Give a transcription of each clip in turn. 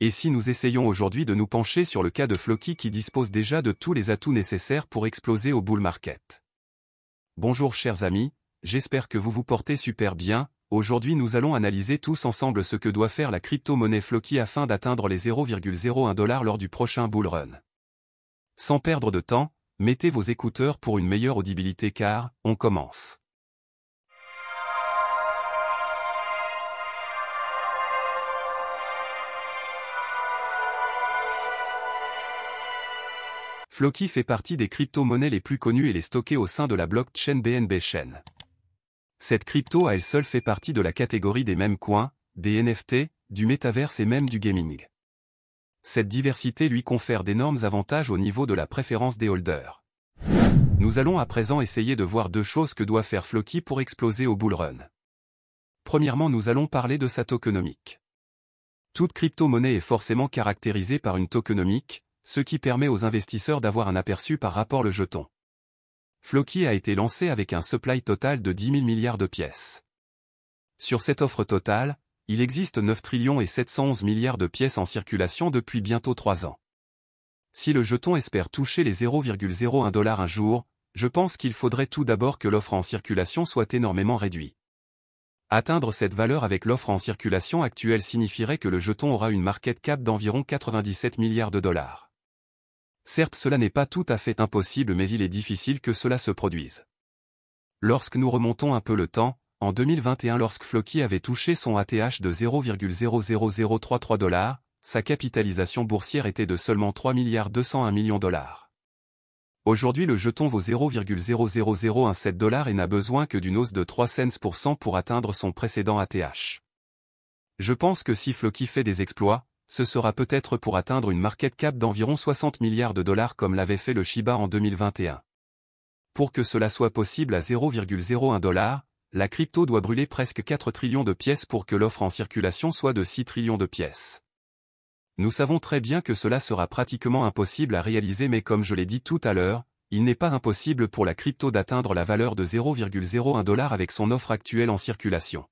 Et si nous essayons aujourd'hui de nous pencher sur le cas de Floki qui dispose déjà de tous les atouts nécessaires pour exploser au bull market. Bonjour chers amis, j'espère que vous vous portez super bien. Aujourd'hui nous allons analyser tous ensemble ce que doit faire la crypto-monnaie Floki afin d'atteindre les 0,01 $ lors du prochain bull run. Sans perdre de temps, mettez vos écouteurs pour une meilleure audibilité car, on commence. Floki fait partie des crypto-monnaies les plus connues et les stockées au sein de la blockchain BNB Chain. Cette crypto à elle seule fait partie de la catégorie des meme coins, des NFT, du métaverse et même du gaming. Cette diversité lui confère d'énormes avantages au niveau de la préférence des holders. Nous allons à présent essayer de voir deux choses que doit faire Floki pour exploser au bull run. Premièrement, nous allons parler de sa tokenomique. Toute crypto-monnaie est forcément caractérisée par une tokenomique, ce qui permet aux investisseurs d'avoir un aperçu par rapport au jeton. Floki a été lancé avec un supply total de 10 000 milliards de pièces. Sur cette offre totale, il existe 9 trillions et 711 milliards de pièces en circulation depuis bientôt 3 ans. Si le jeton espère toucher les 0,01 $ un jour, je pense qu'il faudrait tout d'abord que l'offre en circulation soit énormément réduite. Atteindre cette valeur avec l'offre en circulation actuelle signifierait que le jeton aura une market cap d'environ 97 milliards de dollars. Certes, cela n'est pas tout à fait impossible mais il est difficile que cela se produise. Lorsque nous remontons un peu le temps, en 2021 lorsque Floki avait touché son ATH de 0,00033 $, sa capitalisation boursière était de seulement 3,201 milliards de dollars. Aujourd'hui le jeton vaut 0,00017 $ et n'a besoin que d'une hausse de 3 cents % pour atteindre son précédent ATH. Je pense que si Floki fait des exploits, ce sera peut-être pour atteindre une market cap d'environ 60 milliards de dollars comme l'avait fait le Shiba en 2021. Pour que cela soit possible à 0,01 $, la crypto doit brûler presque 4 trillions de pièces pour que l'offre en circulation soit de 6 trillions de pièces. Nous savons très bien que cela sera pratiquement impossible à réaliser mais comme je l'ai dit tout à l'heure, il n'est pas impossible pour la crypto d'atteindre la valeur de 0,01 $ avec son offre actuelle en circulation.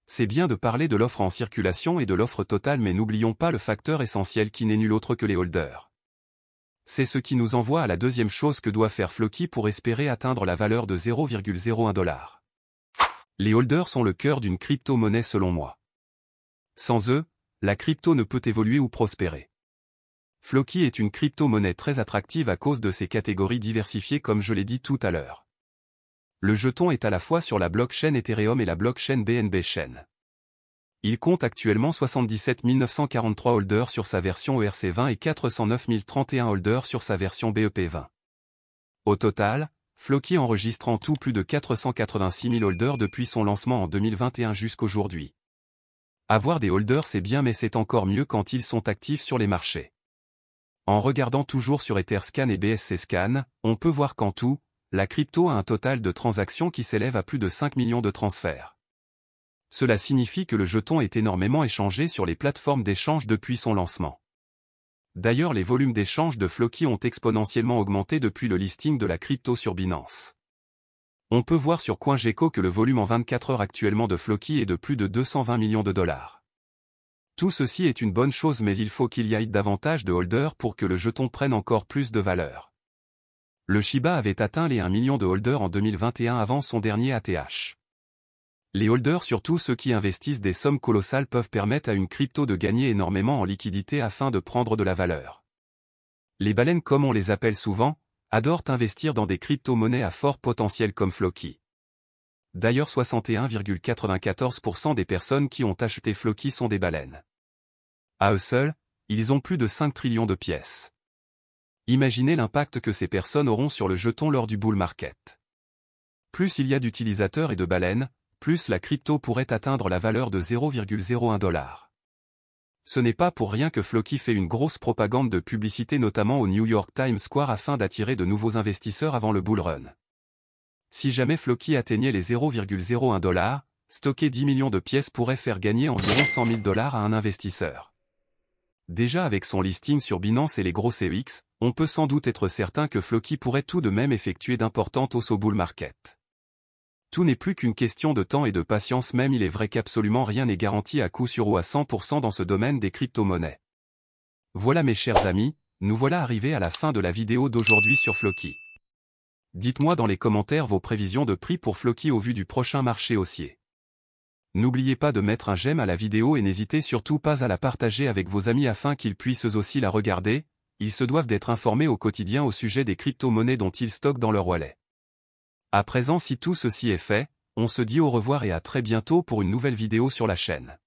C'est bien de parler de l'offre en circulation et de l'offre totale mais n'oublions pas le facteur essentiel qui n'est nul autre que les holders. C'est ce qui nous envoie à la deuxième chose que doit faire Floki pour espérer atteindre la valeur de 0,01 $. Les holders sont le cœur d'une crypto-monnaie selon moi. Sans eux, la crypto ne peut évoluer ou prospérer. Floki est une crypto-monnaie très attractive à cause de ses catégories diversifiées comme je l'ai dit tout à l'heure. Le jeton est à la fois sur la blockchain Ethereum et la blockchain BNB Chain. Il compte actuellement 77 943 holders sur sa version ERC20 et 409 031 holders sur sa version BEP20. Au total, Floki enregistre en tout plus de 486 000 holders depuis son lancement en 2021 jusqu'aujourd'hui. Avoir des holders c'est bien mais c'est encore mieux quand ils sont actifs sur les marchés. En regardant toujours sur Etherscan et BSC Scan, on peut voir qu'en tout, la crypto a un total de transactions qui s'élève à plus de 5 millions de transferts. Cela signifie que le jeton est énormément échangé sur les plateformes d'échange depuis son lancement. D'ailleurs les volumes d'échange de Floki ont exponentiellement augmenté depuis le listing de la crypto sur Binance. On peut voir sur CoinGecko que le volume en 24 heures actuellement de Floki est de plus de 220 millions de dollars. Tout ceci est une bonne chose mais il faut qu'il y ait davantage de holders pour que le jeton prenne encore plus de valeur. Le Shiba avait atteint les 1 million de holders en 2021 avant son dernier ATH. Les holders, surtout ceux qui investissent des sommes colossales, peuvent permettre à une crypto de gagner énormément en liquidité afin de prendre de la valeur. Les baleines comme on les appelle souvent, adorent investir dans des crypto-monnaies à fort potentiel comme Floki. D'ailleurs 61,94% des personnes qui ont acheté Floki sont des baleines. À eux seuls, ils ont plus de 5 trillions de pièces. Imaginez l'impact que ces personnes auront sur le jeton lors du bull market. Plus il y a d'utilisateurs et de baleines, plus la crypto pourrait atteindre la valeur de 0,01 $. Ce n'est pas pour rien que Floki fait une grosse propagande de publicité notamment au New York Times Square afin d'attirer de nouveaux investisseurs avant le bull run. Si jamais Floki atteignait les 0,01 $, stocker 10 millions de pièces pourrait faire gagner environ 100 000 $ à un investisseur. Déjà avec son listing sur Binance et les gros CEX, on peut sans doute être certain que Floki pourrait tout de même effectuer d'importantes hausses au bull market. Tout n'est plus qu'une question de temps et de patience, même il est vrai qu'absolument rien n'est garanti à coup sûr ou à 100% dans ce domaine des crypto-monnaies. Voilà mes chers amis, nous voilà arrivés à la fin de la vidéo d'aujourd'hui sur Floki. Dites-moi dans les commentaires vos prévisions de prix pour Floki au vu du prochain marché haussier. N'oubliez pas de mettre un j'aime à la vidéo et n'hésitez surtout pas à la partager avec vos amis afin qu'ils puissent eux aussi la regarder, ils se doivent d'être informés au quotidien au sujet des crypto-monnaies dont ils stockent dans leur wallet. À présent, si tout ceci est fait, on se dit au revoir et à très bientôt pour une nouvelle vidéo sur la chaîne.